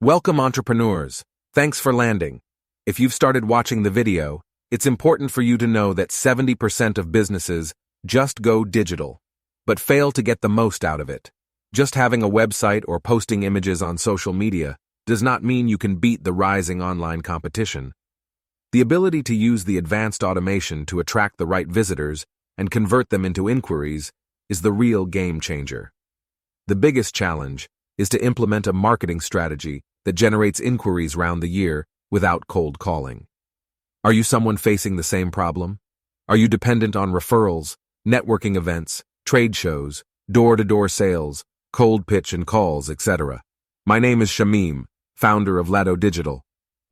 Welcome, entrepreneurs. Thanks for landing. If you've started watching the video, it's important for you to know that 70% of businesses just go digital, but fail to get the most out of it. Just having a website or posting images on social media does not mean you can beat the rising online competition. The ability to use the advanced automation to attract the right visitors and convert them into inquiries is the real game changer. The biggest challenge is to implement a marketing strategy that generates inquiries round the year without cold calling. Are you someone facing the same problem? Are you dependent on referrals, networking events, trade shows, door-to-door sales, cold pitch and calls, etc.? My name is Shamim, founder of Leado Digital.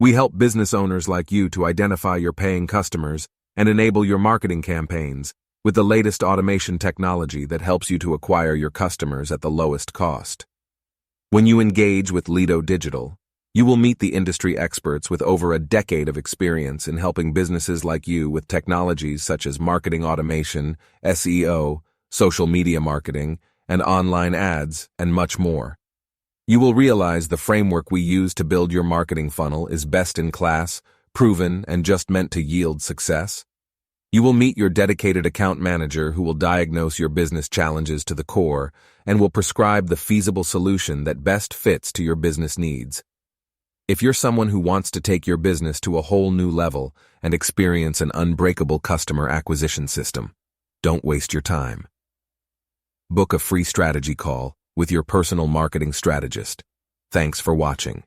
We help business owners like you to identify your paying customers and enable your marketing campaigns with the latest automation technology that helps you to acquire your customers at the lowest cost. When you engage with Leado Digital, you will meet the industry experts with over a decade of experience in helping businesses like you with technologies such as marketing automation, SEO, social media marketing, and online ads, and much more. You will realize the framework we use to build your marketing funnel is best in class, proven, and just meant to yield success. You will meet your dedicated account manager who will diagnose your business challenges to the core and will prescribe the feasible solution that best fits to your business needs. If you're someone who wants to take your business to a whole new level and experience an unbreakable customer acquisition system, don't waste your time. Book a free strategy call with your personal marketing strategist. Thanks for watching.